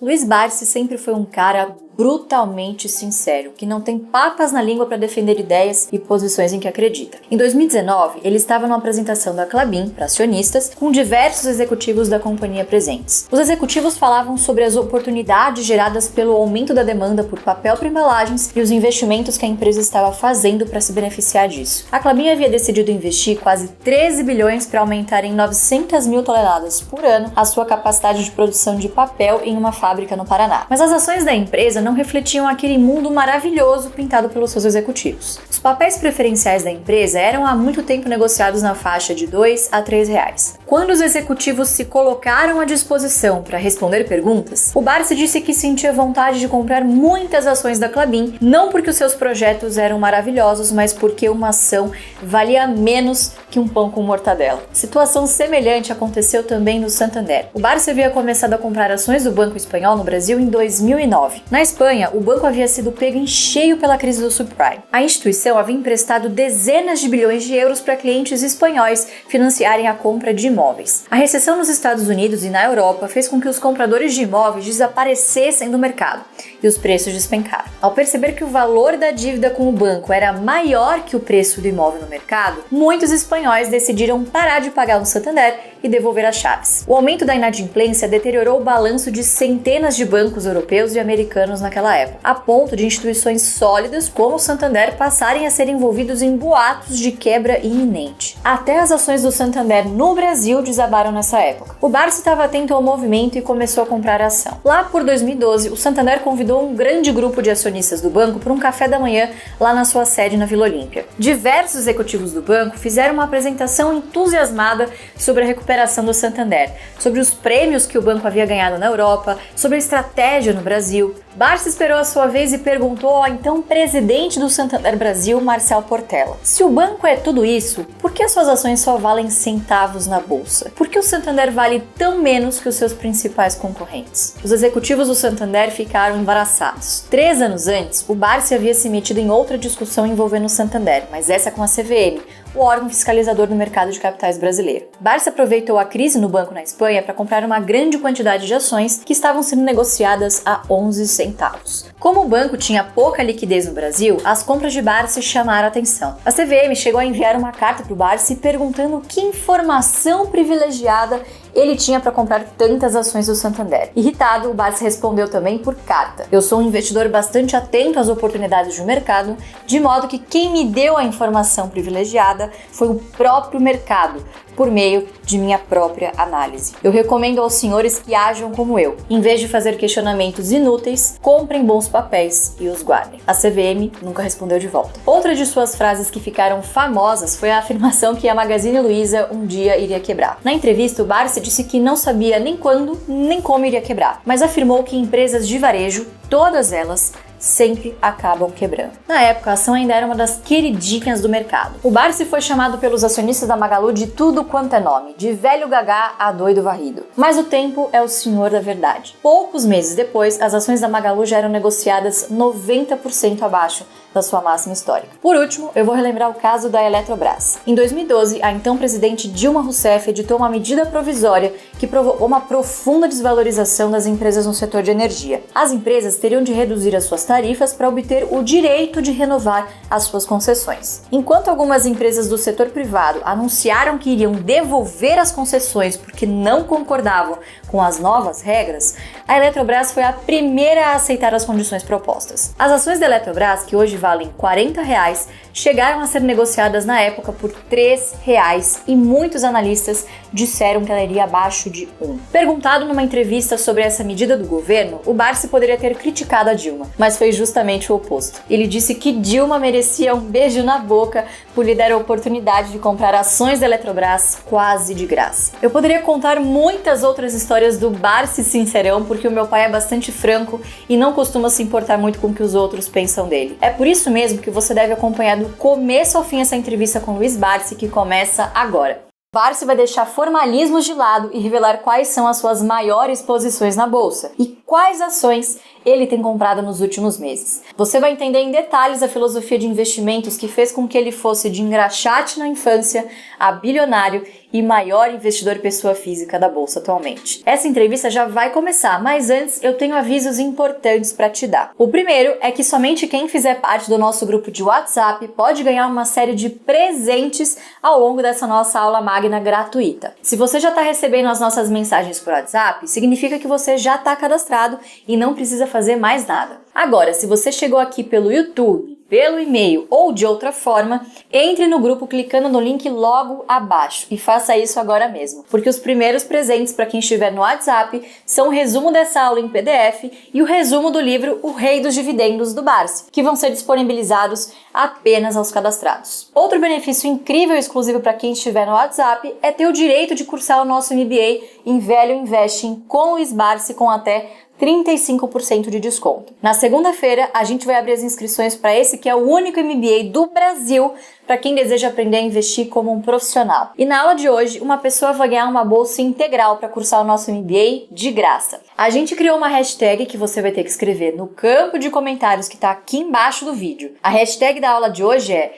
Luiz Barsi sempre foi um cara brutalmente sincero, que não tem papas na língua para defender ideias e posições em que acredita. Em 2019, ele estava numa apresentação da Klabin para acionistas, com diversos executivos da companhia presentes. Os executivos falavam sobre as oportunidades geradas pelo aumento da demanda por papel para embalagens e os investimentos que a empresa estava fazendo para se beneficiar disso. A Klabin havia decidido investir quase 13 bilhões para aumentar em 900 mil toneladas por ano a sua capacidade de produção de papel em uma fábrica no Paraná. Mas as ações da empresa não refletiam aquele mundo maravilhoso pintado pelos seus executivos. Os papéis preferenciais da empresa eram há muito tempo negociados na faixa de R$2 a R$3. Quando os executivos se colocaram à disposição para responder perguntas, o Barsi disse que sentia vontade de comprar muitas ações da Klabin, não porque os seus projetos eram maravilhosos, mas porque uma ação valia menos que um pão com mortadela. Situação semelhante aconteceu também no Santander. O Barsi havia começado a comprar ações do Banco Espanhol no Brasil em 2009. Na Espanha, o banco havia sido pego em cheio pela crise do subprime. A instituição havia emprestado dezenas de bilhões de euros para clientes espanhóis financiarem a compra de imóveis. A recessão nos Estados Unidos e na Europa fez com que os compradores de imóveis desaparecessem do mercado e os preços despencaram. Ao perceber que o valor da dívida com o banco era maior que o preço do imóvel no mercado, muitos espanhóis decidiram parar de pagar no Santander e devolver as chaves. O aumento da inadimplência deteriorou o balanço de centenas de bancos europeus e americanos naquela época, a ponto de instituições sólidas como o Santander passarem a ser envolvidos em boatos de quebra iminente. Até as ações do Santander no Brasil desabaram nessa época. O Barsi estava atento ao movimento e começou a comprar a ação. Lá por 2012, o Santander convidou um grande grupo de acionistas do banco para um café da manhã lá na sua sede na Vila Olímpia. Diversos executivos do banco fizeram uma apresentação entusiasmada sobre a recuperação do Santander, sobre os prêmios que o banco havia ganhado na Europa, sobre a estratégia no Brasil. Barsi esperou a sua vez e perguntou ao então presidente do Santander Brasil, Marcel Portela: se o banco é tudo isso, por que as suas ações só valem centavos na bolsa? Por que o Santander vale tão menos que os seus principais concorrentes? Os executivos do Santander ficaram embaraçados. 3 anos antes, o Barsi havia se metido em outra discussão envolvendo o Santander, mas essa com a CVM, o órgão fiscalizador do mercado de capitais brasileiro. Barsi aproveitou a crise no banco na Espanha para comprar uma grande quantidade de ações que estavam sendo negociadas a 11 centavos. Como o banco tinha pouca liquidez no Brasil, as compras de Barsi chamaram a atenção. A CVM chegou a enviar uma carta para o Barsi perguntando que informação privilegiada ele tinha para comprar tantas ações do Santander. Irritado, o Barsi respondeu também por carta: eu sou um investidor bastante atento às oportunidades do mercado, de modo que quem me deu a informação privilegiada foi o próprio mercado, por meio de minha própria análise. Eu recomendo aos senhores que ajam como eu. Em vez de fazer questionamentos inúteis, comprem bons papéis e os guardem. A CVM nunca respondeu de volta. Outra de suas frases que ficaram famosas foi a afirmação que a Magazine Luiza um dia iria quebrar. Na entrevista, o Barsi disse que não sabia nem quando, nem como iria quebrar, mas afirmou que empresas de varejo, todas elas, sempre acabam quebrando. Na época, a ação ainda era uma das queridinhas do mercado. O Barsi foi chamado pelos acionistas da Magalu de tudo quanto é nome, de velho gagá a doido varrido. Mas o tempo é o senhor da verdade. Poucos meses depois, as ações da Magalu já eram negociadas 90% abaixo da sua máxima histórica. Por último, eu vou relembrar o caso da Eletrobras. Em 2012, a então presidente Dilma Rousseff editou uma medida provisória que provocou uma profunda desvalorização das empresas no setor de energia. As empresas teriam de reduzir as suas tarifas para obter o direito de renovar as suas concessões. Enquanto algumas empresas do setor privado anunciaram que iriam devolver as concessões porque não concordavam com as novas regras, a Eletrobras foi a primeira a aceitar as condições propostas. As ações da Eletrobras, que hoje valem R$40, chegaram a ser negociadas na época por R$3 e muitos analistas disseram que ela iria abaixo de 1. Perguntado numa entrevista sobre essa medida do governo, o Barsi poderia ter criticado a Dilma, mas foi justamente o oposto. Ele disse que Dilma merecia um beijo na boca por lhe dar a oportunidade de comprar ações da Eletrobras quase de graça. Eu poderia contar muitas outras histórias do Barsi sincerão, porque o meu pai é bastante franco e não costuma se importar muito com o que os outros pensam dele. É por isso mesmo que você deve acompanhar do começo ao fim essa entrevista com Luiz Barsi, que começa agora. Barsi vai deixar formalismos de lado e revelar quais são as suas maiores posições na bolsa e quais ações ele tem comprado nos últimos meses. Você vai entender em detalhes a filosofia de investimentos que fez com que ele fosse de engraxate na infância a bilionário e maior investidor pessoa física da Bolsa atualmente. Essa entrevista já vai começar, mas antes eu tenho avisos importantes para te dar. O primeiro é que somente quem fizer parte do nosso grupo de WhatsApp pode ganhar uma série de presentes ao longo dessa nossa aula magna gratuita. Se você já está recebendo as nossas mensagens por WhatsApp, significa que você já está cadastrado e não precisa fazer mais nada. Agora, se você chegou aqui pelo YouTube, pelo e-mail ou de outra forma, entre no grupo clicando no link logo abaixo e faça isso agora mesmo, porque os primeiros presentes para quem estiver no WhatsApp são o resumo dessa aula em PDF e o resumo do livro O Rei dos Dividendos do Barsi, que vão ser disponibilizados apenas aos cadastrados. Outro benefício incrível e exclusivo para quem estiver no WhatsApp é ter o direito de cursar o nosso MBA em Value Investing com Luiz Barsi com até 35% de desconto. Na segunda-feira, a gente vai abrir as inscrições para esse que é o único MBA do Brasil para quem deseja aprender a investir como um profissional. E na aula de hoje, uma pessoa vai ganhar uma bolsa integral para cursar o nosso MBA de graça. A gente criou uma hashtag que você vai ter que escrever no campo de comentários que está aqui embaixo do vídeo. A hashtag da aula de hoje é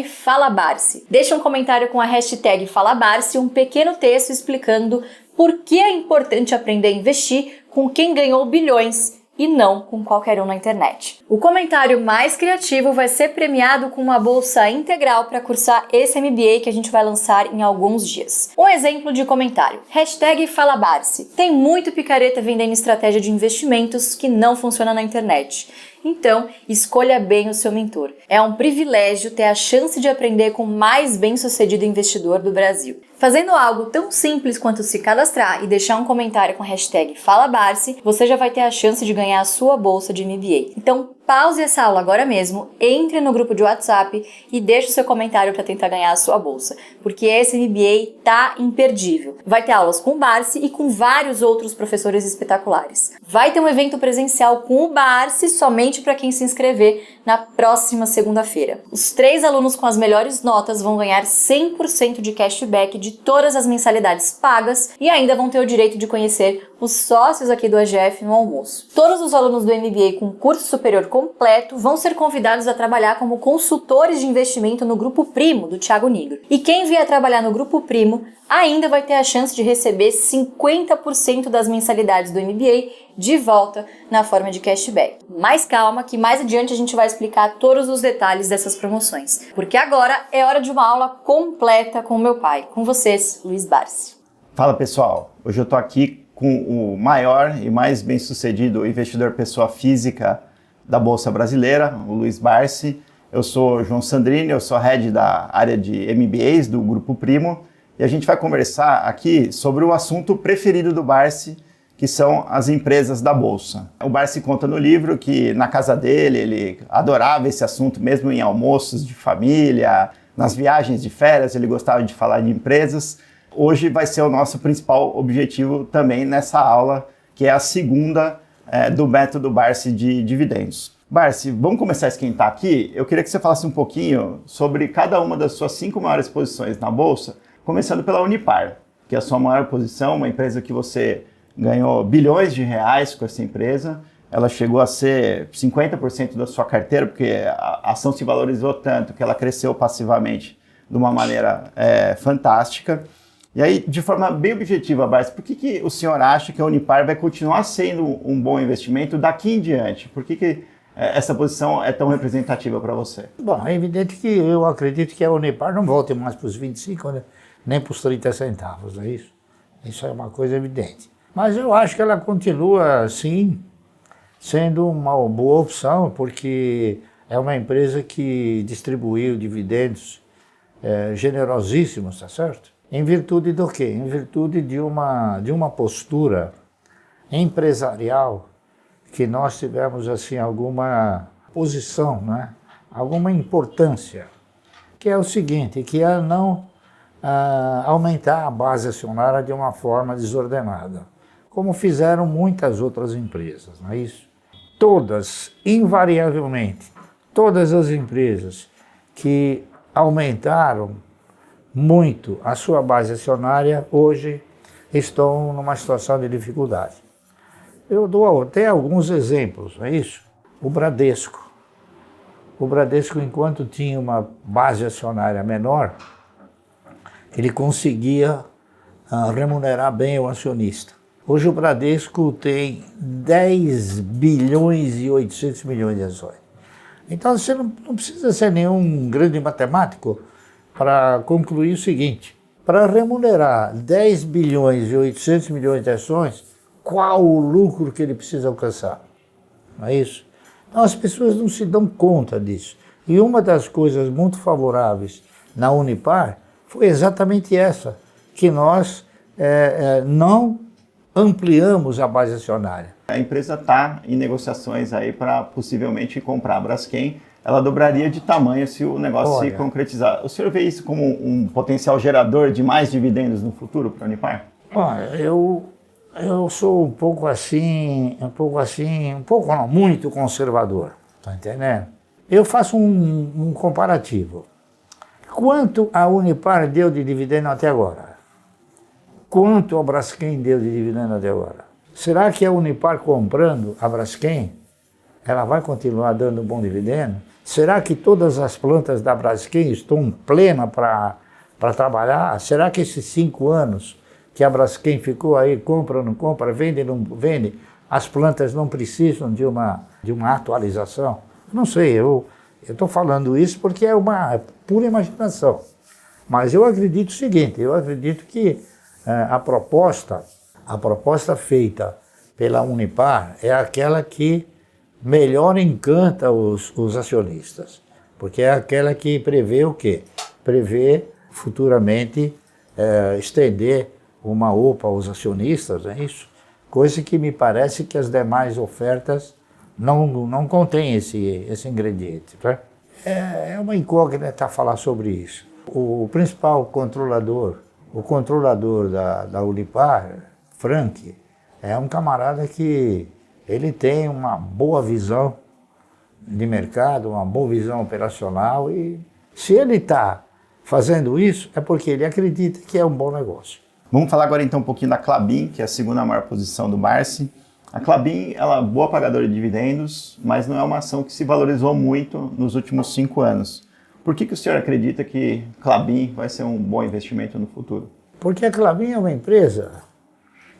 #FalaBarsi. Deixa um comentário com a hashtag FalaBarsi e um pequeno texto explicando por que é importante aprender a investir com quem ganhou bilhões e não com qualquer um na internet. O comentário mais criativo vai ser premiado com uma bolsa integral para cursar esse MBA que a gente vai lançar em alguns dias. Um exemplo de comentário: #FalaBarsi. Tem muito picareta vendendo estratégia de investimentos que não funciona na internet. Então, escolha bem o seu mentor. É um privilégio ter a chance de aprender com o mais bem-sucedido investidor do Brasil. Fazendo algo tão simples quanto se cadastrar e deixar um comentário com a hashtag FalaBarsi, você já vai ter a chance de ganhar a sua bolsa de MBA. Então, pause essa aula agora mesmo, entre no grupo de WhatsApp e deixe o seu comentário para tentar ganhar a sua bolsa, porque esse MBA tá imperdível. Vai ter aulas com o Barsi e com vários outros professores espetaculares. Vai ter um evento presencial com o Barsi somente para quem se inscrever na próxima segunda-feira. Os 3 alunos com as melhores notas vão ganhar 100% de cashback de todas as mensalidades pagas e ainda vão ter o direito de conhecer os sócios aqui do AGF no almoço. Todos os alunos do MBA com curso superior completo vão ser convidados a trabalhar como consultores de investimento no Grupo Primo, do Thiago Nigro. E quem vier trabalhar no Grupo Primo ainda vai ter a chance de receber 50% das mensalidades do MBA de volta na forma de cashback. Mas calma, que mais adiante a gente vai explicar todos os detalhes dessas promoções, porque agora é hora de uma aula completa com o meu pai. Com vocês, Luiz Barsi. Fala pessoal, hoje eu tô aqui com o maior e mais bem-sucedido investidor pessoa física da Bolsa Brasileira, o Luiz Barsi. Eu sou João Sandrini, eu sou head da área de MBAs do Grupo Primo e a gente vai conversar aqui sobre o assunto preferido do Barsi, que são as empresas da Bolsa. O Barsi conta no livro que na casa dele ele adorava esse assunto, mesmo em almoços de família, nas viagens de férias, ele gostava de falar de empresas. Hoje vai ser o nosso principal objetivo também nessa aula, que é a segunda do método Barsi de dividendos. Barsi, vamos começar a esquentar aqui? Eu queria que você falasse um pouquinho sobre cada uma das suas 5 maiores posições na Bolsa, começando pela Unipar, que é a sua maior posição, uma empresa que você ganhou bilhões de reais com essa empresa. Ela chegou a ser 50% da sua carteira, porque a ação se valorizou tanto que ela cresceu passivamente de uma maneira fantástica. E aí, de forma bem objetiva, Barsi, por que o senhor acha que a Unipar vai continuar sendo um bom investimento daqui em diante? Por que essa posição é tão representativa para você? Bom, é evidente que eu acredito que a Unipar não volte mais para os 25, né? Nem para os 30 centavos, não é isso? Isso é uma coisa evidente. Mas eu acho que ela continua, sim, sendo uma boa opção, porque é uma empresa que distribuiu dividendos generosíssimos, tá certo? Em virtude do quê? Em virtude de uma postura empresarial que nós tivemos assim alguma posição, né? Alguma importância, que é o seguinte, que é não aumentar a base acionária de uma forma desordenada, como fizeram muitas outras empresas, não é isso? Todas, invariavelmente, todas as empresas que aumentaram muito a sua base acionária, hoje estão numa situação de dificuldade. Eu dou até alguns exemplos, não é isso? O Bradesco, enquanto tinha uma base acionária menor, ele conseguia remunerar bem o acionista. Hoje o Bradesco tem 10 bilhões e 800 milhões de ações. Então você não precisa ser nenhum grande matemático para concluir o seguinte: para remunerar 10 bilhões e 800 milhões de ações, qual o lucro que ele precisa alcançar? Não é isso? Então as pessoas não se dão conta disso. E uma das coisas muito favoráveis na Unipar foi exatamente essa, que nós não ampliamos a base acionária. A empresa está em negociações aí para possivelmente comprar a Braskem. Ela dobraria de tamanho se o negócio se concretizar. O senhor vê isso como um potencial gerador de mais dividendos no futuro para a Unipar? Olha, eu sou não, muito conservador, tá entendendo? Eu faço um comparativo. Quanto a Unipar deu de dividendo até agora? Quanto a Braskem deu de dividendo até agora? Será que a Unipar comprando a Braskem, ela vai continuar dando bom dividendo? Será que todas as plantas da Braskem estão plenas para trabalhar? Será que esses 5 anos que a Braskem ficou aí, compra ou não compra, vende ou não vende, as plantas não precisam de uma atualização? Não sei, eu estou falando isso porque é uma pura imaginação. Mas eu acredito o seguinte, eu acredito que a proposta feita pela Unipar é aquela que melhor encanta os acionistas, porque é aquela que prevê o quê? Prevê futuramente estender uma OPA aos acionistas, é isso? Coisa que me parece que as demais ofertas não contêm esse ingrediente. Tá? É uma incógnita falar sobre isso. O principal controlador, da Unipar, Frank, é um camarada que ele tem uma boa visão de mercado, uma boa visão operacional e se ele está fazendo isso é porque ele acredita que é um bom negócio. Vamos falar agora então um pouquinho da Klabin, que é a segunda maior posição do Barsi. A Klabin, ela é boa pagadora de dividendos, mas não é uma ação que se valorizou muito nos últimos 5 anos. Por que o senhor acredita que Klabin vai ser um bom investimento no futuro? Porque a Klabin é uma empresa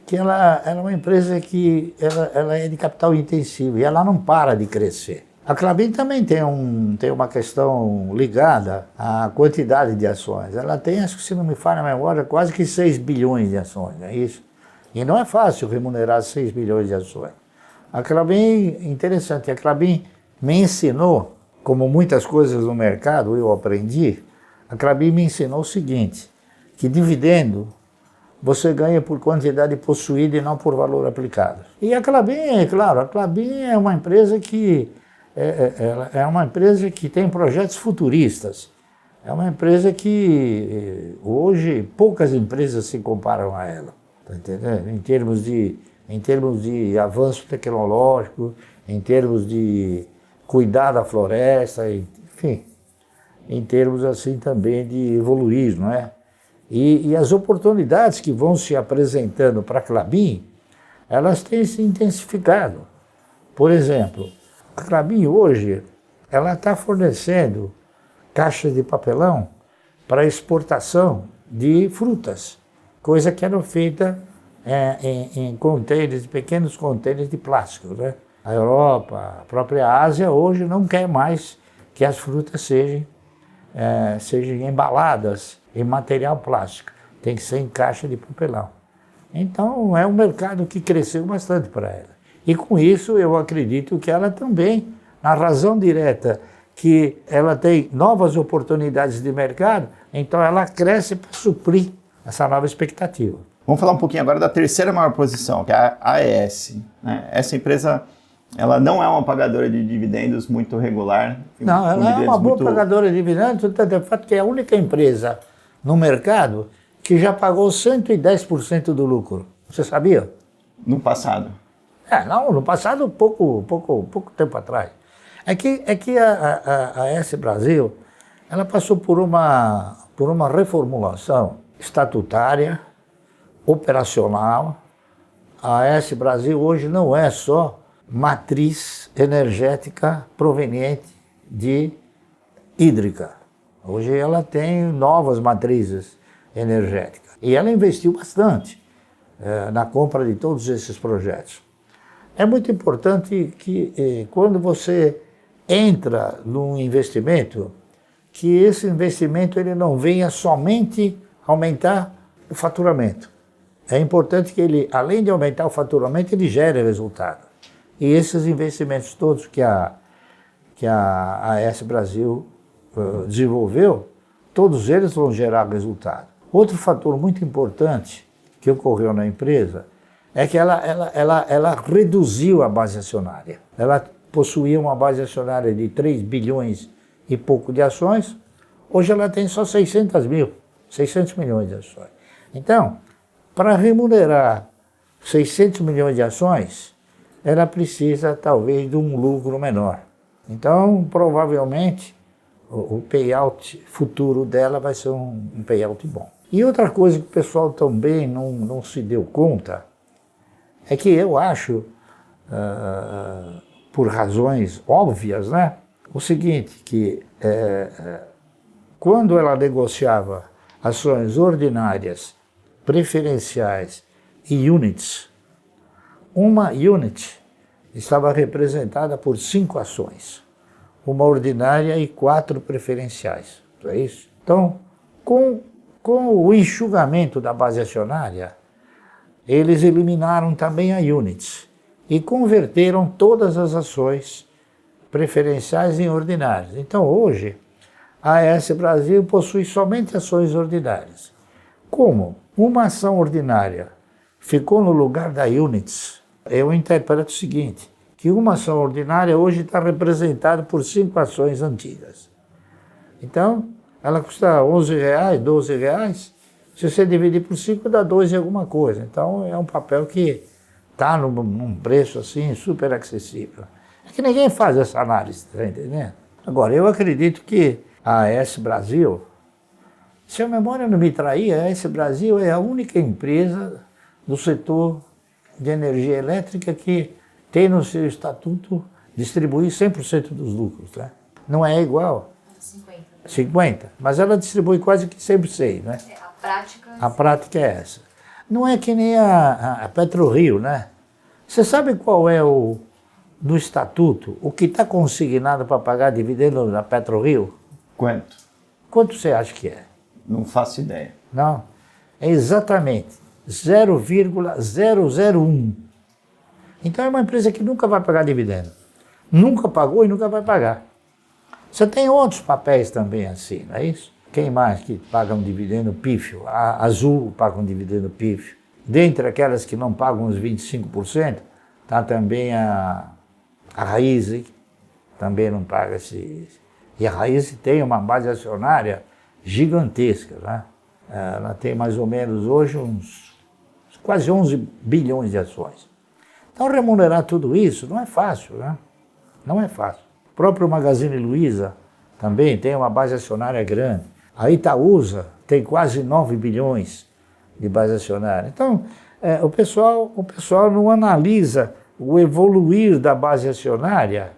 que ela é uma empresa que ela é de capital intensivo e ela não para de crescer. A Klabin também tem uma questão ligada à quantidade de ações. Ela tem, acho que se não me falha a memória, quase que 6 bilhões de ações, é isso? E não é fácil remunerar 6 bilhões de ações. A Klabin, interessante, a Klabin me ensinou, como muitas coisas no mercado eu aprendi, a Klabin me ensinou o seguinte, que dividendo você ganha por quantidade possuída e não por valor aplicado. E a Klabin, claro, a Klabin é uma empresa que tem projetos futuristas. É uma empresa que hoje poucas empresas se comparam a ela, tá entendendo? Em termos de avanço tecnológico, em termos de cuidar da floresta, enfim, em termos assim também de evoluir, não é? E as oportunidades que vão se apresentando para a Klabin, elas têm se intensificado. Por exemplo, a Klabin hoje, ela está fornecendo caixas de papelão para exportação de frutas, coisa que era feita em contêineres, pequenos contêineres de plástico, né? A Europa, a própria Ásia, hoje não quer mais que as frutas sejam embaladas em material plástico, tem que ser em caixa de papelão. Então é um mercado que cresceu bastante para ela. E com isso eu acredito que ela também, na razão direta que ela tem novas oportunidades de mercado, então ela cresce para suprir essa nova expectativa. Vamos falar um pouquinho agora da terceira maior posição, que é a AES. Né? Essa empresa, ela não é uma pagadora de dividendos muito regular. Não, ela é uma boa pagadora de dividendos, tanto é fato que é a única empresa no mercado que já pagou 110% do lucro. Você sabia? No passado. Não, no passado, pouco tempo atrás. É que a AES Brasil, ela passou por uma reformulação estatutária, operacional. A AES Brasil hoje não é só matriz energética proveniente de hídrica. Hoje ela tem novas matrizes energética. E ela investiu bastante na compra de todos esses projetos. É muito importante que quando você entra num investimento, que esse investimento ele não venha somente aumentar o faturamento. É importante que ele, além de aumentar o faturamento, ele gere resultado. E esses investimentos todos que a AES Brasil desenvolveu, todos eles vão gerar resultado. Outro fator muito importante que ocorreu na empresa é que ela reduziu a base acionária. Ela possuía uma base acionária de 3 bilhões e pouco de ações, hoje ela tem só 600 milhões de ações. Então, para remunerar 600 milhões de ações, ela precisa talvez de um lucro menor. Então, provavelmente, o payout futuro dela vai ser um payout bom. E outra coisa que o pessoal também não se deu conta é que eu acho, por razões óbvias, né, o seguinte, que quando ela negociava ações ordinárias, preferenciais e units, uma unit estava representada por 5 ações, uma ordinária e 4 preferenciais, não é isso? Então, com o enxugamento da base acionária, eles eliminaram também a units e converteram todas as ações preferenciais em ordinárias. Então, hoje, a AES Brasil possui somente ações ordinárias. Como uma ação ordinária ficou no lugar da units, eu interpreto o seguinte, que uma ação ordinária hoje está representada por 5 ações antigas. Então, ela custa R$11, R$12, se você dividir por 5 dá 2 e alguma coisa. Então, é um papel que está num preço assim super acessível. É que ninguém faz essa análise, tá entendendo? Agora, eu acredito que a AES Brasil, se a memória não me trair, a AES Brasil é a única empresa do setor de energia elétrica que tem no seu estatuto distribuir 100% dos lucros. Né? Não é igual. 50. Mas ela distribui quase que 100%. Né? A prática é essa. Não é que nem a PetroRio, né? Você sabe qual é no estatuto, o que está consignado para pagar dividendo na PetroRio? Quanto? Quanto você acha que é? Não faço ideia. Não, é exatamente 0,001. Então é uma empresa que nunca vai pagar dividendo. Nunca pagou e nunca vai pagar. Você tem outros papéis também assim, não é isso? Quem mais que paga um dividendo pífio? A Azul paga um dividendo pífio. Dentre aquelas que não pagam uns 25%, está também a Raízen, também não paga esse. E a Raízen tem uma base acionária gigantesca, né? Ela tem mais ou menos hoje uns quase 11 bilhões de ações. Então remunerar tudo isso não é fácil, né? Não é fácil. O próprio Magazine Luiza também tem uma base acionária grande. A Itaúsa tem quase 9 bilhões de base acionária. Então, o pessoal não analisa o evoluir da base acionária,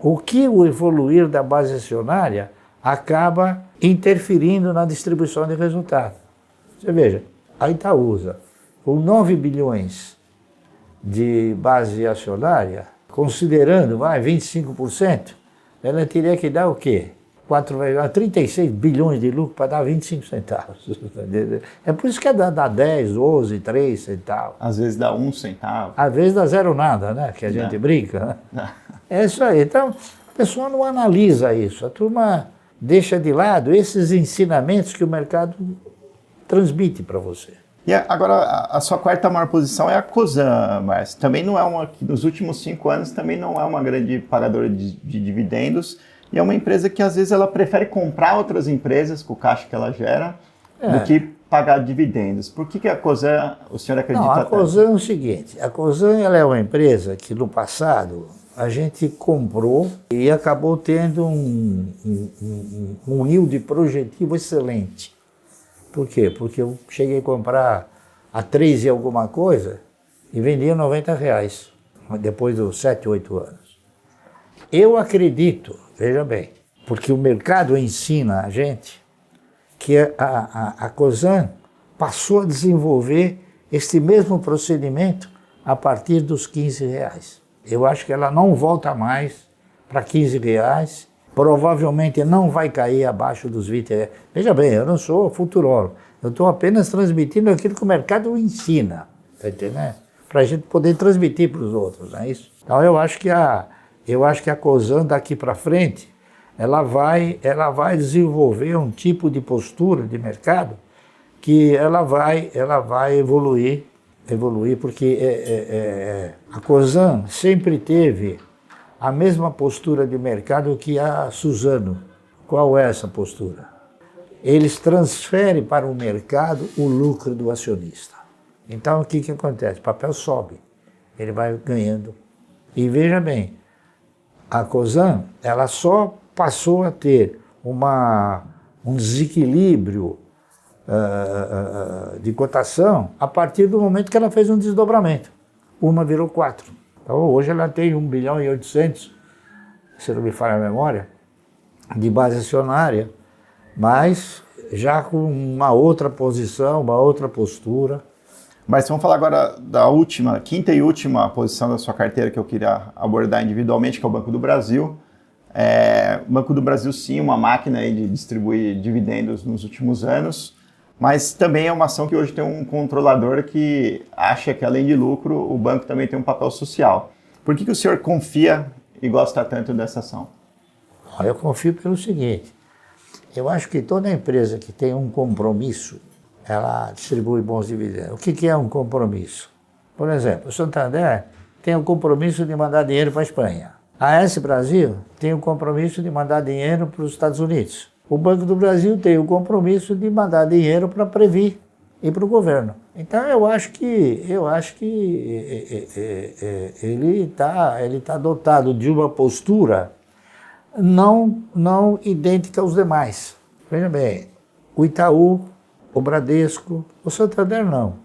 o que o evoluir da base acionária acaba interferindo na distribuição de resultado. Você veja, a Itaúsa, com 9 bilhões de base acionária, considerando 25%, ela teria que dar o quê? 36 bilhões de lucro para dar 25 centavos. É por isso que dá 10, 12, 3 centavos. Às vezes dá 1 centavo. Às vezes dá zero nada, né? Que a gente brinca. Né? É isso aí. Então, o pessoal não analisa isso. A turma deixa de lado esses ensinamentos que o mercado transmite para você. E agora, a sua quarta maior posição é a Cosan, mas também não é uma, nos últimos 5 anos, também não é uma grande pagadora de dividendos, e é uma empresa que às vezes ela prefere comprar outras empresas com o caixa que ela gera, do que pagar dividendos. Por que a Cosan, o senhor acredita? Não, a Cosan é o seguinte, a Cosan ela é uma empresa que no passado a gente comprou e acabou tendo um yield projetivo excelente. Por quê? Porque eu cheguei a comprar a 3 e alguma coisa e vendia R$90, depois dos 7, 8 anos. Eu acredito, veja bem, porque o mercado ensina a gente que a Cosan passou a desenvolver este mesmo procedimento a partir dos R$ 15. Eu acho que ela não volta mais para R$ 15, provavelmente não vai cair abaixo dos R$ 20. Veja bem, eu não sou futurólogo, eu estou apenas transmitindo aquilo que o mercado ensina, tá entendendo? Para a gente poder transmitir para os outros, não é isso? Então eu acho que a Cosan daqui para frente, ela vai desenvolver um tipo de postura de mercado que ela vai evoluir, porque a Cosan sempre teve a mesma postura de mercado que a Suzano. Qual é essa postura? Eles transferem para o mercado o lucro do acionista. Então o que acontece? O papel sobe, ele vai ganhando. E veja bem, a Cosan, ela só passou a ter um desequilíbrio de cotação a partir do momento que ela fez um desdobramento. Uma virou 4. Então hoje ela tem 1,8 bilhão, se não me falha a memória, de base acionária, mas já com uma outra posição, uma outra postura. Mas vamos falar agora da quinta e última posição da sua carteira que eu queria abordar individualmente, que é o Banco do Brasil. O Banco do Brasil, sim, uma máquina aí de distribuir dividendos nos últimos anos, mas também é uma ação que hoje tem um controlador que acha que, além de lucro, o banco também tem um papel social. Por que o senhor confia e gosta tanto dessa ação? Eu confio pelo seguinte, eu acho que toda empresa que tem um compromisso, ela distribui bons dividendos. O que é um compromisso? Por exemplo, o Santander tem o compromisso de mandar dinheiro para a Espanha. A AS Brasil tem o compromisso de mandar dinheiro para os Estados Unidos. O Banco do Brasil tem o compromisso de mandar dinheiro para a Previ e para o governo. Então eu acho que ele está dotado de uma postura não idêntica aos demais. Veja bem, o Itaú, o Bradesco, o Santander não.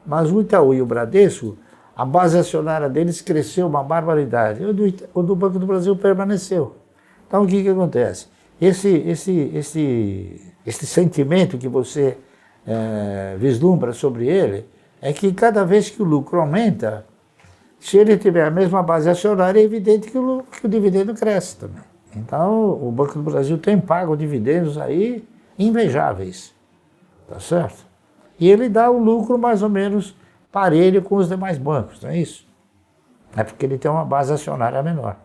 Mas o Itaú e o Bradesco, a base acionária deles cresceu uma barbaridade. O do Banco do Brasil permaneceu. Então o que acontece? Esse sentimento que você vislumbra sobre ele é que cada vez que o lucro aumenta, se ele tiver a mesma base acionária, é evidente que o dividendo cresce também. Então o Banco do Brasil tem pago dividendos aí invejáveis, tá certo? E ele dá um lucro mais ou menos parelho com os demais bancos, não é isso? É porque ele tem uma base acionária menor.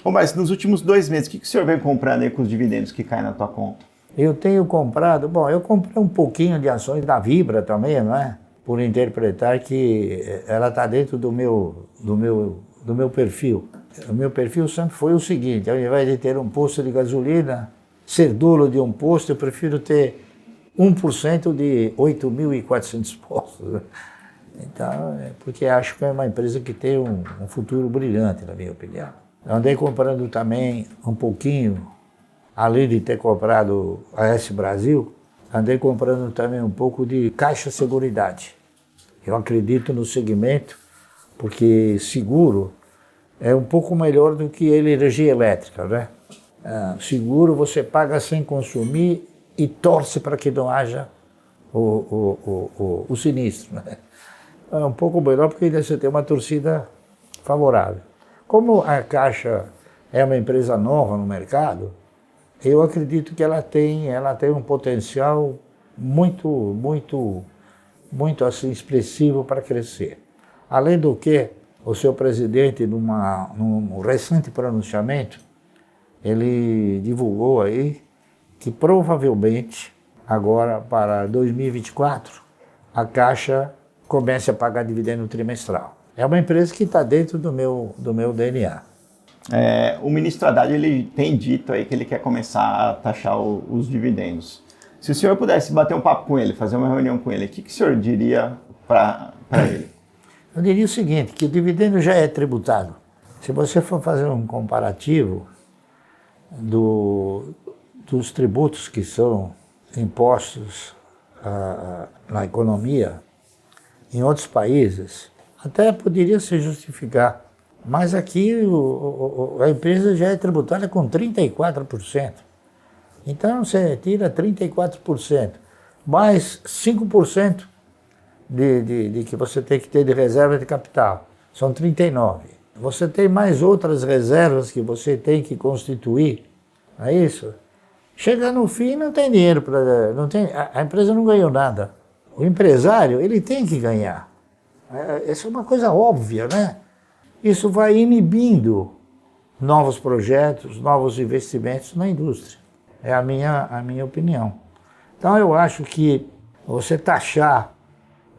Mas nos últimos 2 meses, o que o senhor vem comprando aí com os dividendos que caem na tua conta? Eu tenho comprado, eu comprei um pouquinho de ações da Vibra também, não é? Por interpretar que ela está dentro do meu perfil. O meu perfil sempre foi o seguinte, ao invés de ter um posto de gasolina, ser dono de um posto, eu prefiro ter 1% de 8.400 postos. Então, porque acho que é uma empresa que tem um futuro brilhante, na minha opinião. Eu andei comprando também um pouquinho, além de ter comprado a AS Brasil, andei comprando também um pouco de Caixa Seguridade. Eu acredito no segmento, porque seguro é um pouco melhor do que energia elétrica, né? Seguro você paga sem consumir e torce para que não haja o sinistro, né? É um pouco melhor porque ainda você tem uma torcida favorável. Como a Caixa é uma empresa nova no mercado, eu acredito que ela tem um potencial muito assim, expressivo para crescer. Além do que, o seu presidente, num recente pronunciamento, ele divulgou aí que provavelmente, agora para 2024, a Caixa comece a pagar dividendo trimestral. É uma empresa que está dentro do meu DNA. O ministro Haddad ele tem dito aí que ele quer começar a taxar os dividendos. Se o senhor pudesse bater um papo com ele, fazer uma reunião com ele, o que o senhor diria para ele? Eu diria o seguinte, que o dividendo já é tributado. Se você for fazer um comparativo dos tributos que são impostos na economia, em outros países, até poderia se justificar. Mas aqui a empresa já é tributada com 34%. Então você tira 34%. mais 5% de que você tem que ter de reserva de capital. São 39. Você tem mais outras reservas que você tem que constituir, não é isso? Chega no fim, não tem dinheiro para... A empresa não ganhou nada. O empresário, ele tem que ganhar. Essa é uma coisa óbvia, né? Isso vai inibindo novos projetos, novos investimentos na indústria. É a minha opinião. Então eu acho que você taxar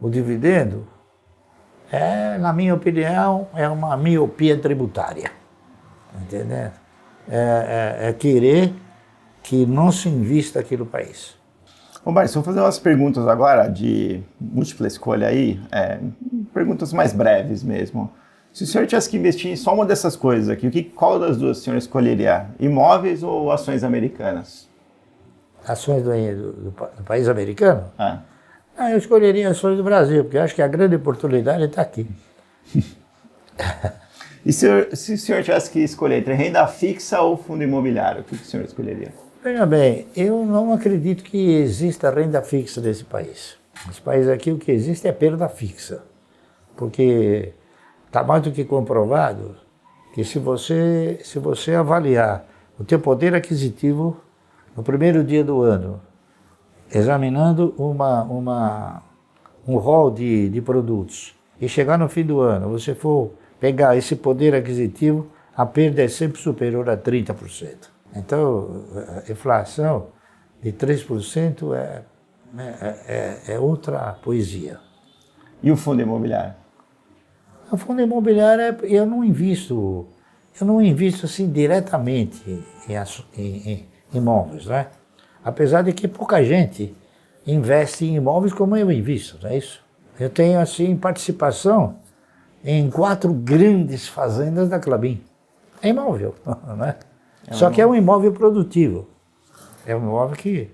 o dividendo, na minha opinião, é uma miopia tributária. Entendeu? É querer que não se invista aqui no país. Bom, Barsi, vou fazer umas perguntas agora de múltipla escolha aí, perguntas mais breves mesmo. Se o senhor tivesse que investir em só uma dessas coisas aqui, qual das duas o senhor escolheria? Imóveis ou ações americanas? Ações do país americano? É. Eu escolheria ações do Brasil, porque eu acho que a grande oportunidade está aqui. E se o senhor tivesse que escolher entre renda fixa ou fundo imobiliário, o que o senhor escolheria? Veja bem, eu não acredito que exista renda fixa nesse país. Nesse país aqui o que existe é perda fixa. Porque está mais do que comprovado que se você avaliar o teu poder aquisitivo no primeiro dia do ano, examinando um rol de produtos, e chegar no fim do ano, você for pegar esse poder aquisitivo, a perda é sempre superior a 30%. Então, a inflação de 3% é outra poesia. E o fundo imobiliário? O fundo imobiliário, eu não invisto assim diretamente em imóveis, né? Apesar de que pouca gente investe em imóveis como eu invisto, não é isso? Eu tenho, assim, participação em 4 grandes fazendas da Klabin. É imóvel, né? Só que é um imóvel produtivo. É um imóvel que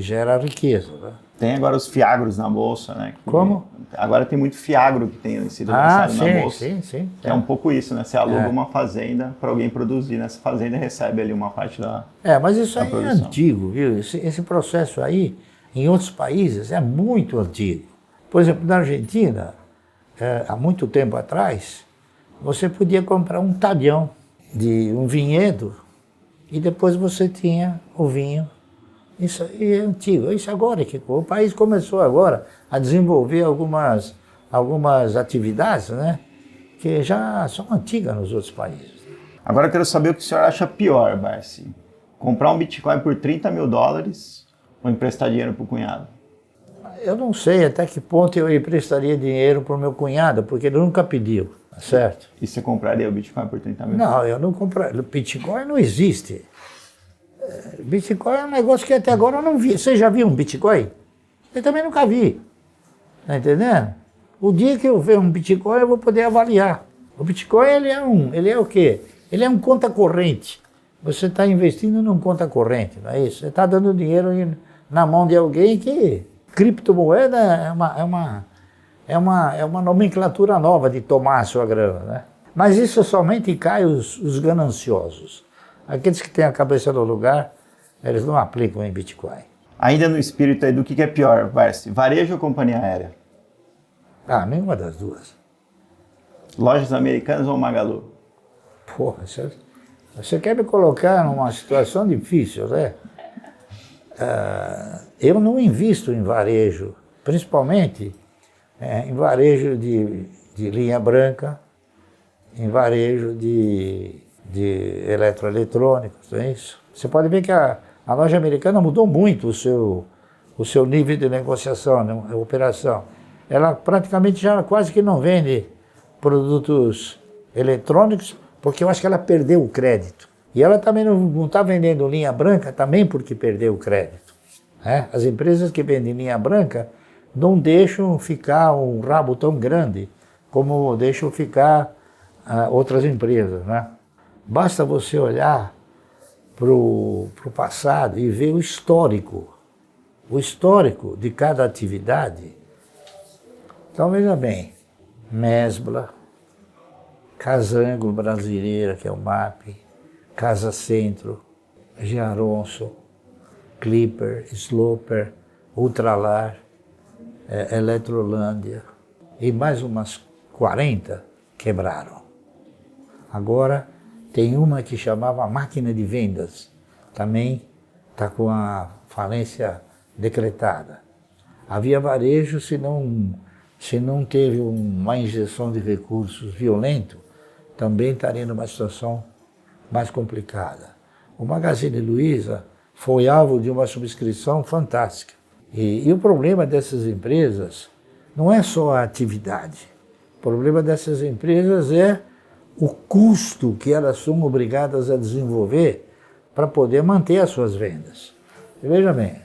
gera riqueza, né? Tem agora os fiagros na bolsa, né? Como? Agora tem muito fiagro que tem sido lançado na bolsa. Sim. É um pouco isso, né? Você aluga uma fazenda para alguém produzir nessa fazenda e recebe ali uma parte da mas isso aí produção. É antigo, viu? Esse processo aí, em outros países, é muito antigo. Por exemplo, na Argentina, há muito tempo atrás, você podia comprar um talhão de um vinhedo e depois você tinha o vinho. Isso aí é antigo. Isso agora que o país começou agora a desenvolver algumas atividades, né, que já são antigas nos outros países. Agora eu quero saber o que o senhor acha pior, Barsi. Comprar um Bitcoin por $30 mil ou emprestar dinheiro para o cunhado? Eu não sei até que ponto eu emprestaria dinheiro para o meu cunhado, porque ele nunca pediu, certo? E você compraria o Bitcoin por 30 mil? Não, eu não compraria. Bitcoin não existe. Bitcoin é um negócio que até agora eu não vi. Você já viu um Bitcoin? Eu também nunca vi. Tá entendendo? O dia que eu ver um Bitcoin, eu vou poder avaliar. O Bitcoin, ele é o quê? Ele é um conta corrente. Você está investindo num conta corrente, não é isso? Você está dando dinheiro na mão de alguém que... Criptomoeda é uma nomenclatura nova de tomar a sua grana, né? Mas isso somente cai os gananciosos. Aqueles que têm a cabeça no lugar, eles não aplicam em Bitcoin. Ainda no espírito aí do que é pior, Barsi, varejo ou companhia aérea? Nenhuma das duas. Lojas Americanas ou Magalu? Porra, você quer me colocar numa situação difícil, né? Eu não invisto em varejo, principalmente em varejo de linha branca, em varejo de eletroeletrônicos, não é isso? Você pode ver que a loja americana mudou muito o seu nível de negociação, né, operação. Ela praticamente já quase que não vende produtos eletrônicos, porque eu acho que ela perdeu o crédito. E ela também não está vendendo linha branca também porque perdeu o crédito. Né? As empresas que vendem linha branca não deixam ficar um rabo tão grande como deixam ficar outras empresas. Né? Basta você olhar para o passado e ver o histórico de cada atividade. Então veja bem, Mesbla, Casango Brasileira, que é o MAP, Casa Centro, Giaronso, Clipper, Sloper, Ultralar, Eletrolândia e mais umas 40 quebraram. Agora tem uma que chamava Máquina de Vendas, também está com a falência decretada. A Via Varejo, se não teve uma injeção de recursos violento, também estaria numa situação mais complicada. O Magazine Luiza foi alvo de uma subscrição fantástica. E o problema dessas empresas não é só a atividade. O problema dessas empresas é o custo que elas são obrigadas a desenvolver para poder manter as suas vendas. E veja bem,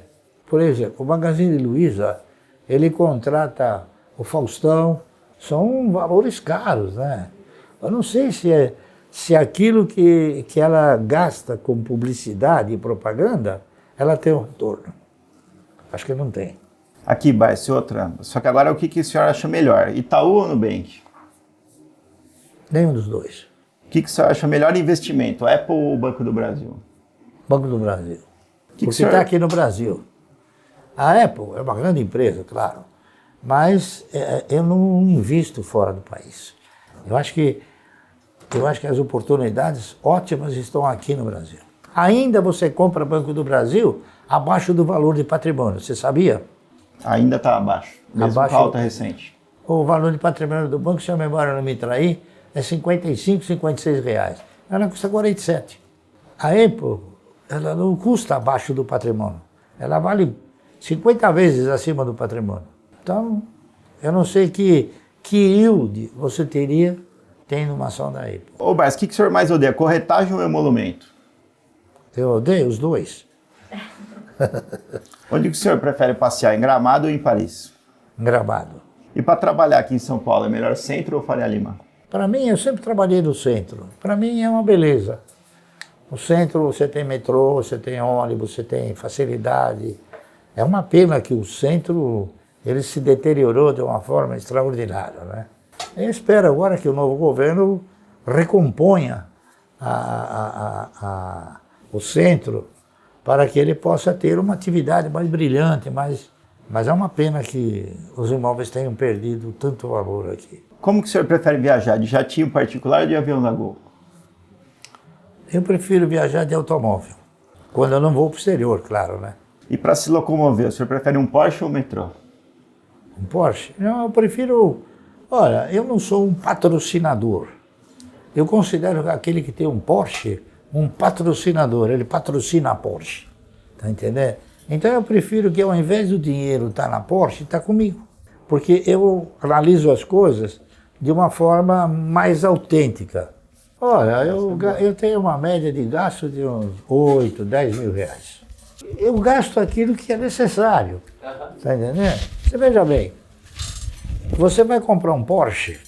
por exemplo, o Magazine Luiza, ele contrata o Faustão, são valores caros, né? Eu não sei se aquilo que ela gasta com publicidade e propaganda, ela tem um retorno. Acho que não tem. Aqui, Barsi, outra. Só que agora o que o senhor acha melhor? Itaú ou Nubank? Nenhum dos dois. O que o senhor acha melhor investimento? Apple ou Banco do Brasil? Banco do Brasil. Porque senhor... está aqui no Brasil. A Apple é uma grande empresa, claro, mas eu não invisto fora do país. Eu acho que as oportunidades ótimas estão aqui no Brasil. Ainda você compra Banco do Brasil abaixo do valor de patrimônio, você sabia? Ainda está abaixo, mesmo com a alta recente. O valor de patrimônio do banco, se a memória não me trair, é 55, 56 reais. Ela custa 47. A Apple, ela não custa abaixo do patrimônio. Ela vale 50 vezes acima do patrimônio. Então, eu não sei que yield você teria tendo uma ação da Apple. Ô, Barsi, o que o senhor mais odeia? Corretagem ou emolumento? Eu odeio os dois. Onde que o senhor prefere passear, em Gramado ou em Paris? Em Gramado. E para trabalhar aqui em São Paulo, é melhor centro ou Faria Lima? Para mim, eu sempre trabalhei no centro. Para mim é uma beleza. No centro você tem metrô, você tem ônibus, você tem facilidade. É uma pena que o centro ele se deteriorou de uma forma extraordinária, né? Eu espero agora que o novo governo recomponha o centro para que ele possa ter uma atividade mais brilhante, mas é uma pena que os imóveis tenham perdido tanto valor aqui. Como que o senhor prefere viajar, de jatinho particular ou de avião da Gol? Eu prefiro viajar de automóvel, quando eu não vou para o exterior, claro, né? E para se locomover, o senhor prefere um Porsche ou um metrô? Um Porsche? Não, eu prefiro... Olha, eu não sou um patrocinador. Eu considero aquele que tem um Porsche um patrocinador, ele patrocina a Porsche, tá entendendo? Então eu prefiro que ao invés do dinheiro estar na Porsche, está comigo. Porque eu analiso as coisas de uma forma mais autêntica. Olha, eu tenho uma média de gasto de uns 8, 10 mil reais. Eu gasto aquilo que é necessário, tá entendendo? Você veja bem, você vai comprar um Porsche,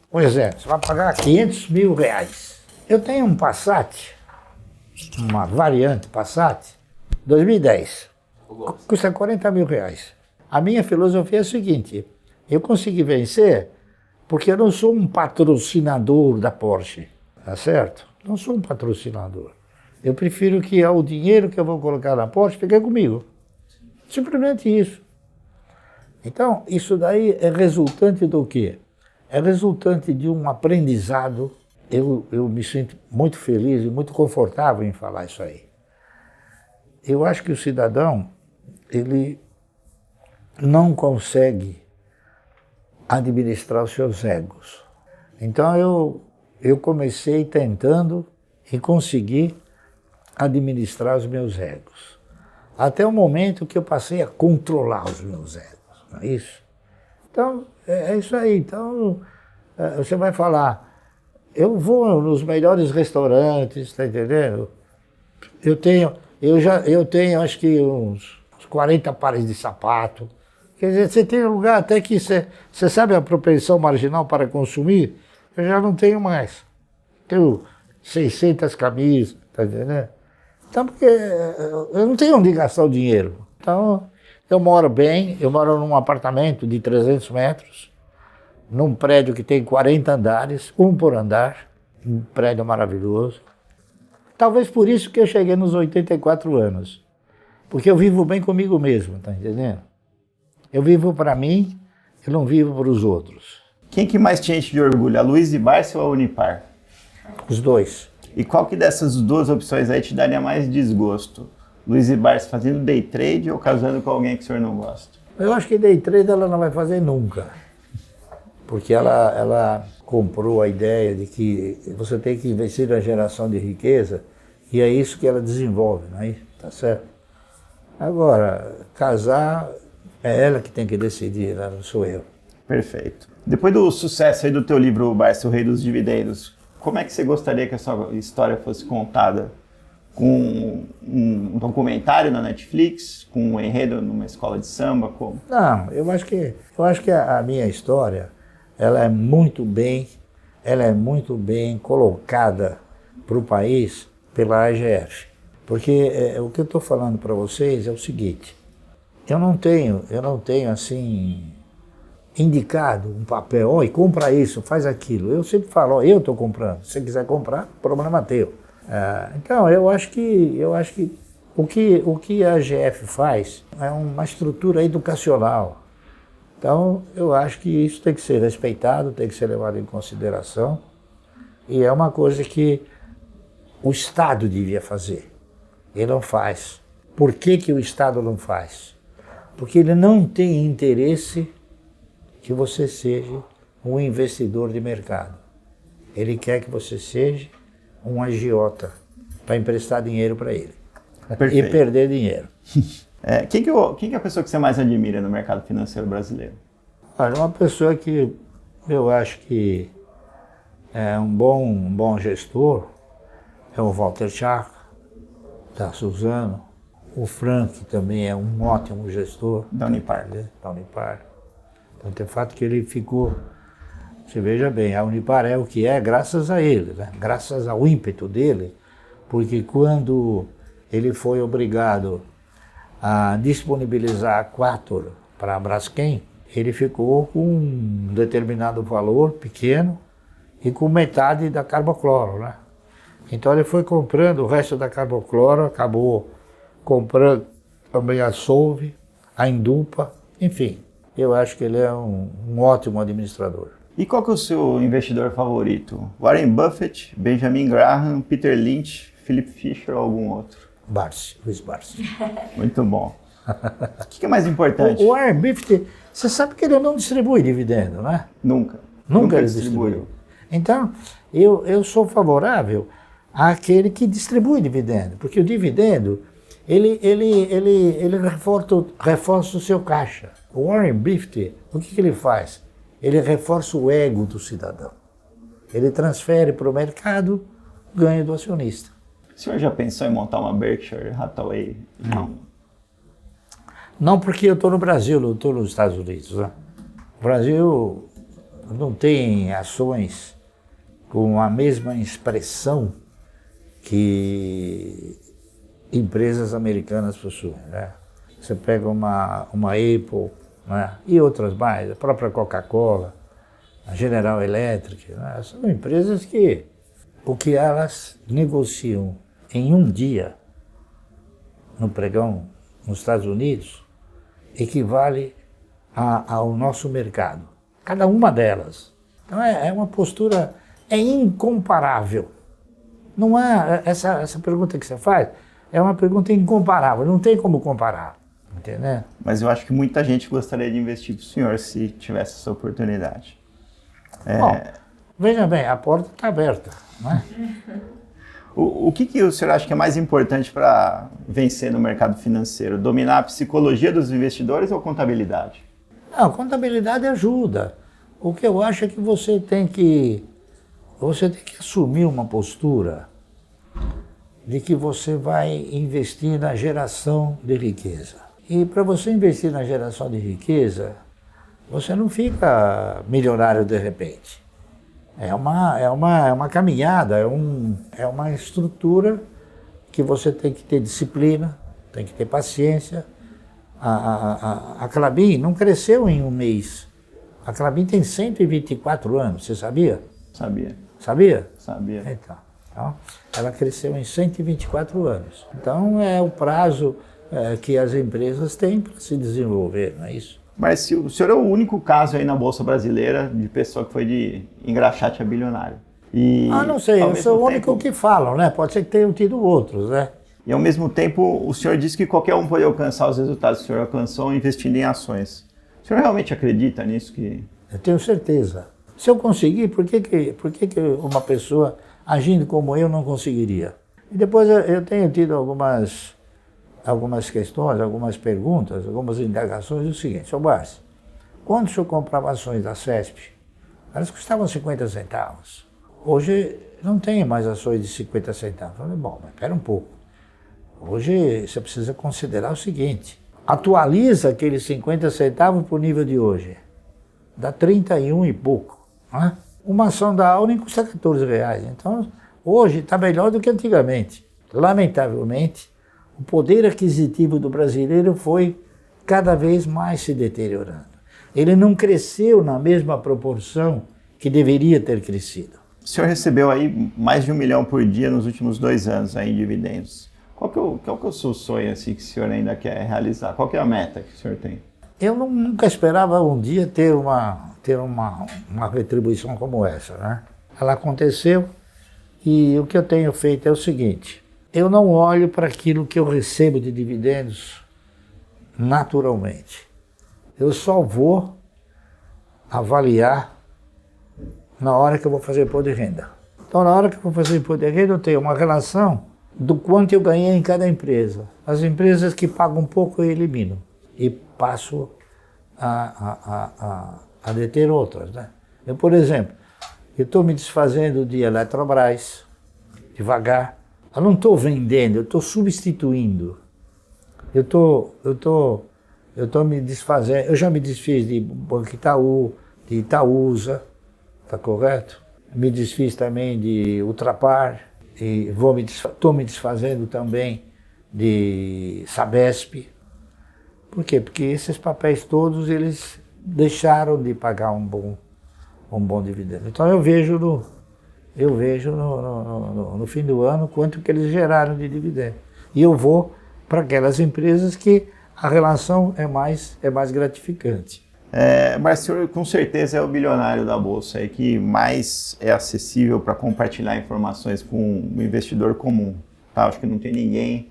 por exemplo, você vai pagar 500 mil reais. Eu tenho um Passat, uma variante Passat, 2010, custa 40 mil reais. A minha filosofia é a seguinte, eu consegui vencer porque eu não sou um patrocinador da Porsche, tá certo? Não sou um patrocinador. Eu prefiro que o dinheiro que eu vou colocar na Porsche fique comigo. Simplesmente isso. Então, isso daí é resultante do quê? É resultante de um aprendizado. Eu me sinto muito feliz e muito confortável em falar isso aí. Eu acho que o cidadão, ele não consegue administrar os seus egos. Então eu comecei tentando e consegui administrar os meus egos. Até o momento que eu passei a controlar os meus egos, não é isso? Então, é isso aí. Então, você vai falar, eu vou nos melhores restaurantes, tá entendendo? Eu tenho acho que uns 40 pares de sapato. Quer dizer, você tem um lugar até que você sabe a propensão marginal para consumir, eu já não tenho mais. Tenho 600 camisas, tá entendendo? Então, porque eu não tenho onde gastar o dinheiro. Então, eu moro bem, eu moro num apartamento de 300 metros, num prédio que tem 40 andares, um por andar, um prédio maravilhoso. Talvez por isso que eu cheguei nos 84 anos. Porque eu vivo bem comigo mesmo, tá entendendo? Eu vivo para mim, eu não vivo para os outros. Quem que mais te enche de orgulho, a Luiz Barsi ou a Unipar? Os dois. E qual que dessas duas opções aí te daria mais desgosto? Luiz Barsi fazendo day trade ou casando com alguém que o senhor não gosta? Eu acho que day trade ela não vai fazer nunca. Porque ela comprou a ideia de que você tem que investir na geração de riqueza e é isso que ela desenvolve, não é isso? Tá certo? Agora, casar é ela que tem que decidir, né? Não sou eu. Perfeito. Depois do sucesso aí do teu livro, Barsi, o Rei dos Dividendos, como é que você gostaria que a sua história fosse contada? Com um documentário na Netflix, com um enredo numa escola de samba, como? Não, eu acho que a minha história, ela é muito bem colocada para o país pela AGF. Porque o que eu estou falando para vocês é o seguinte, eu não tenho assim, indicado um papel, olha, compra isso, faz aquilo. Eu sempre falo, ó, eu estou comprando, se você quiser comprar, problema teu. Então, eu acho que o que a AGF faz é uma estrutura educacional. Então, eu acho que isso tem que ser respeitado, tem que ser levado em consideração. E é uma coisa que o Estado devia fazer. Ele não faz. Por que que o Estado não faz? Porque ele não tem interesse que você seja um investidor de mercado. Ele quer que você seja um agiota para emprestar dinheiro para ele. Perfeito. E perder dinheiro. Quem que é a pessoa que você mais admira no mercado financeiro brasileiro? Olha, uma pessoa que eu acho que é um bom gestor é o Walter Schack, da Suzano. O Frank também é um ótimo gestor. Da Unipar. Da Unipar. Então, tem o fato que ele ficou... Você veja bem, a Unipar é o que é graças a ele, né? Graças ao ímpeto dele, porque quando ele foi obrigado a disponibilizar a Quator para a Braskem, ele ficou com um determinado valor pequeno e com metade da carbocloro, né? Então ele foi comprando o resto da carbocloro, acabou comprando também a Solve, a Indupa, enfim. Eu acho que ele é um ótimo administrador. E qual que é o seu investidor favorito? Warren Buffett, Benjamin Graham, Peter Lynch, Philip Fisher ou algum outro? Luiz Barsi. Muito bom. O que é mais importante? O Warren Buffett, você sabe que ele não distribui dividendo, né? Nunca Ele distribuiu. Então, eu sou favorável àquele que distribui dividendo, porque o dividendo, ele reforça o seu caixa. O Warren Buffett, o que ele faz? Ele reforça o ego do cidadão. Ele transfere para o mercado o ganho do acionista. O senhor já pensou em montar uma Berkshire Hathaway? Não. Não, porque eu estou no Brasil, não estou nos Estados Unidos, né? O Brasil não tem ações com a mesma expressão que empresas americanas possuem, né? Você pega uma Apple, né? E outras mais, a própria Coca-Cola, a General Electric, né? São empresas que o que elas negociam em um dia no pregão nos Estados Unidos equivale ao nosso mercado. Cada uma delas. Então é uma postura, é incomparável. Não há, essa pergunta que você faz é uma pergunta incomparável, não tem como comparar. Entendeu? Mas eu acho que muita gente gostaria de investir para o senhor se tivesse essa oportunidade. Bom, veja bem, a porta está aberta, não é? O que o senhor acha que é mais importante para vencer no mercado financeiro? Dominar a psicologia dos investidores ou contabilidade? Não, contabilidade ajuda. O que eu acho é que você tem que assumir uma postura de que você vai investir na geração de riqueza. E para você investir na geração de riqueza, você não fica milionário de repente. É uma caminhada, é uma estrutura que você tem que ter disciplina, tem que ter paciência. A Klabin não cresceu em um mês. A Klabin tem 124 anos, você sabia? Sabia. Sabia? Sabia. Então, ela cresceu em 124 anos. Então é o prazo que as empresas têm para se desenvolver, não é isso? Mas se o senhor é o único caso aí na Bolsa Brasileira de pessoa que foi de engraxate a bilionário. E, não sei, eu sou o único que falam, né? Pode ser que tenham tido outros, né? E ao mesmo tempo, o senhor disse que qualquer um pode alcançar os resultados que o senhor alcançou investindo em ações. O senhor realmente acredita nisso? Eu tenho certeza. Se eu conseguir, por que uma pessoa agindo como eu não conseguiria? E depois eu tenho tido algumas questões, algumas perguntas, algumas indagações, o seguinte: Sr. Barsi, quando o senhor comprava ações da CESP, elas custavam 50 centavos. Hoje não tem mais ações de 50 centavos. Eu falei, bom, mas espera um pouco. Hoje você precisa considerar o seguinte: atualiza aqueles 50 centavos para o nível de hoje. Dá 31 e pouco. Né? Uma ação da Auren custa 14 reais. Então, hoje está melhor do que antigamente. Lamentavelmente, o poder aquisitivo do brasileiro foi cada vez mais se deteriorando. Ele não cresceu na mesma proporção que deveria ter crescido. O senhor recebeu aí mais de 1 milhão por dia nos últimos 2 anos aí em dividendos. Qual que é o seu sonho assim, que o senhor ainda quer realizar? Qual que é a meta que o senhor tem? Eu nunca esperava um dia ter uma retribuição como essa, né? Ela aconteceu e o que eu tenho feito é o seguinte: eu não olho para aquilo que eu recebo de dividendos naturalmente. Eu só vou avaliar na hora que eu vou fazer imposto de renda. Então, na hora que eu vou fazer imposto de renda, eu tenho uma relação do quanto eu ganhei em cada empresa. As empresas que pagam pouco, eu elimino e passo a deter outras, né? Eu, por exemplo, eu estou me desfazendo de Eletrobras, devagar. Eu não estou vendendo, eu estou substituindo. Eu estou me desfazendo. Eu já me desfiz de Banco Itaú, de Itaúsa, tá correto? Me desfiz também de Ultrapar e estou me desfazendo também de Sabesp. Por quê? Porque esses papéis todos eles deixaram de pagar um bom dividendo. Então eu vejo no fim do ano quanto que eles geraram de dividendo. E eu vou para aquelas empresas que a relação é mais gratificante. Mas o senhor com certeza é o bilionário da Bolsa aí que mais é acessível para compartilhar informações com o investidor comum. Tá? Acho que não tem ninguém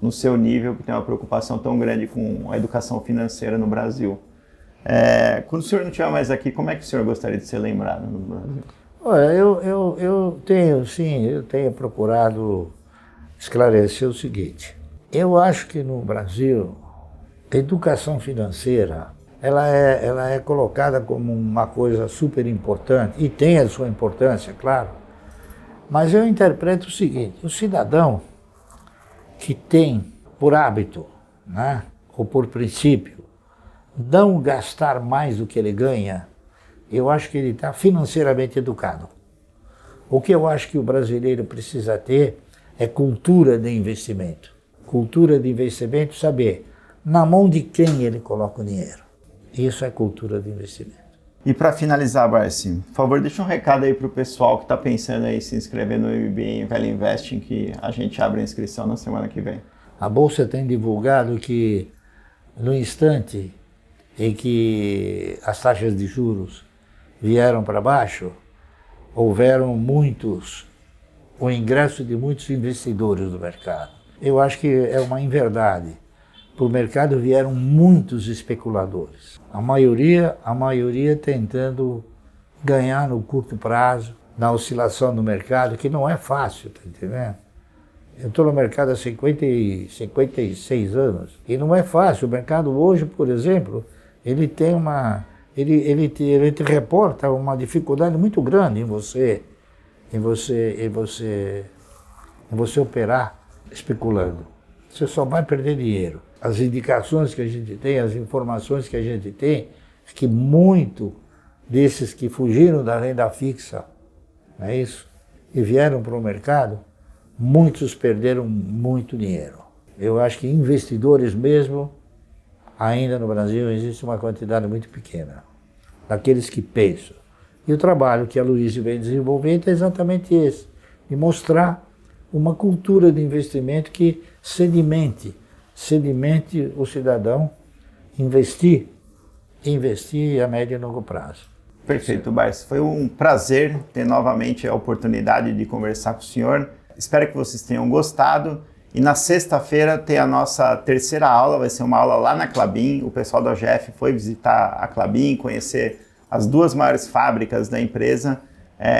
no seu nível que tem uma preocupação tão grande com a educação financeira no Brasil. Quando o senhor não estiver mais aqui, como é que o senhor gostaria de ser lembrado no Brasil? Olha, eu tenho procurado esclarecer o seguinte. Eu acho que no Brasil, a educação financeira, ela é colocada como uma coisa super importante, e tem a sua importância, claro, mas eu interpreto o seguinte: o cidadão que tem por hábito, né, ou por princípio, não gastar mais do que ele ganha, eu acho que ele está financeiramente educado. O que eu acho que o brasileiro precisa ter é cultura de investimento. Cultura de investimento, saber na mão de quem ele coloca o dinheiro. Isso é cultura de investimento. E para finalizar, Barsi, por favor, deixa um recado aí para o pessoal que está pensando em se inscrever no MBA Value Investing, que a gente abre a inscrição na semana que vem. A Bolsa tem divulgado que no instante em que as taxas de juros vieram para baixo, houveram o ingresso de muitos investidores do mercado. Eu acho que é uma inverdade. Para o mercado vieram muitos especuladores. A maioria tentando ganhar no curto prazo, na oscilação do mercado, que não é fácil, tá entendendo? Eu estou no mercado há 56 anos e não é fácil. O mercado hoje, por exemplo, ele tem ele te reporta uma dificuldade muito grande em você operar especulando. Você só vai perder dinheiro. As indicações que a gente tem, as informações que a gente tem, é que muito desses que fugiram da renda fixa, não é isso? E vieram para o mercado, muitos perderam muito dinheiro. Eu acho que investidores mesmo, ainda no Brasil, existe uma quantidade muito pequena, daqueles que pensam. E o trabalho que a Luísa vem desenvolvendo é exatamente esse, de mostrar uma cultura de investimento que sedimente sedimente o cidadão investir a médio e longo prazo. Perfeito, Barsi. Foi um prazer ter novamente a oportunidade de conversar com o senhor. Espero que vocês tenham gostado. E na sexta-feira tem a nossa terceira aula, vai ser uma aula lá na Klabin. O pessoal da OGF foi visitar a Klabin, conhecer as duas maiores fábricas da empresa.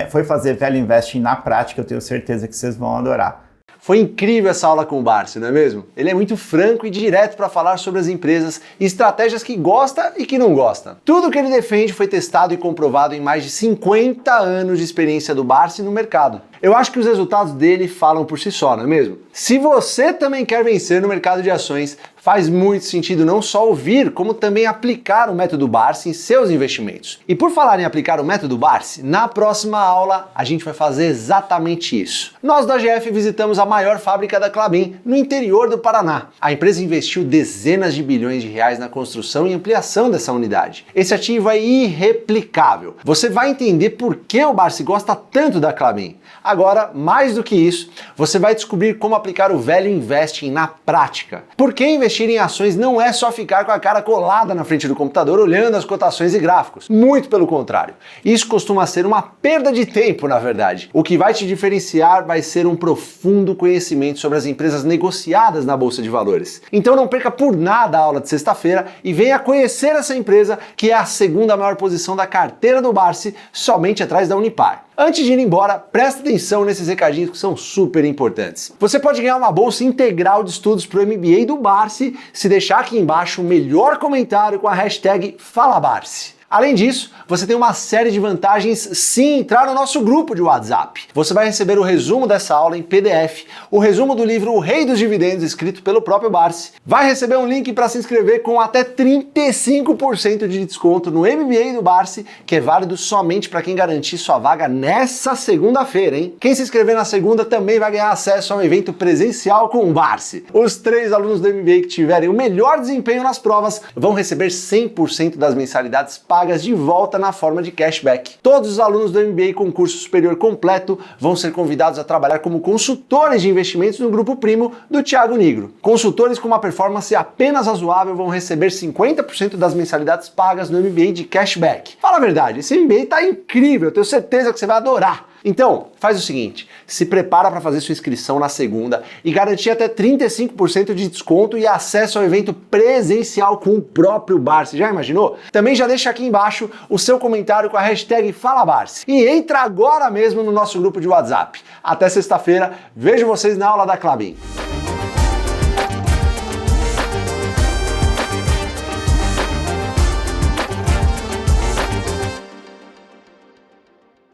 Foi fazer Value Investing na prática, eu tenho certeza que vocês vão adorar. Foi incrível essa aula com o Barsi, não é mesmo? Ele é muito franco e direto para falar sobre as empresas e estratégias que gosta e que não gosta. Tudo que ele defende foi testado e comprovado em mais de 50 anos de experiência do Barsi no mercado. Eu acho que os resultados dele falam por si só, não é mesmo? Se você também quer vencer no mercado de ações, faz muito sentido não só ouvir, como também aplicar o método Barsi em seus investimentos. E por falar em aplicar o método Barsi, na próxima aula a gente vai fazer exatamente isso. Nós da GF visitamos a maior fábrica da Klabin, no interior do Paraná. A empresa investiu dezenas de bilhões de reais na construção e ampliação dessa unidade. Esse ativo é irreplicável. Você vai entender por que o Barsi gosta tanto da Klabin. Agora, mais do que isso, você vai descobrir como aplicar o Value Investing na prática. Porque investir em ações não é só ficar com a cara colada na frente do computador olhando as cotações e gráficos. Muito pelo contrário. Isso costuma ser uma perda de tempo, na verdade. O que vai te diferenciar vai ser um profundo conhecimento sobre as empresas negociadas na Bolsa de Valores. Então não perca por nada a aula de sexta-feira e venha conhecer essa empresa, que é a segunda maior posição da carteira do Barsi, somente atrás da Unipar. Antes de ir embora, presta atenção nesses recadinhos que são super importantes. Você pode ganhar uma bolsa integral de estudos para o MBA do Barsi se deixar aqui embaixo o melhor comentário com a hashtag FalaBarsi. Além disso, você tem uma série de vantagens se entrar no nosso grupo de WhatsApp. Você vai receber o resumo dessa aula em PDF, o resumo do livro O Rei dos Dividendos, escrito pelo próprio Barsi, vai receber um link para se inscrever com até 35% de desconto no MBA do Barsi, que é válido somente para quem garantir sua vaga nessa segunda-feira, hein? Quem se inscrever na segunda também vai ganhar acesso a um evento presencial com o Barsi. Os 3 alunos do MBA que tiverem o melhor desempenho nas provas vão receber 100% das mensalidades pagas de volta na forma de cashback. Todos os alunos do MBA com curso superior completo vão ser convidados a trabalhar como consultores de investimentos no Grupo Primo do Thiago Nigro. Consultores com uma performance apenas razoável vão receber 50% das mensalidades pagas no MBA de cashback. Fala a verdade, esse MBA tá incrível, eu tenho certeza que você vai adorar. Então, faz o seguinte, se prepara para fazer sua inscrição na segunda e garantir até 35% de desconto e acesso ao evento presencial com o próprio Barsi. Já imaginou? Também já deixa aqui embaixo o seu comentário com a hashtag FalaBarsi e entra agora mesmo no nosso grupo de WhatsApp. Até sexta-feira, vejo vocês na aula da Klabin.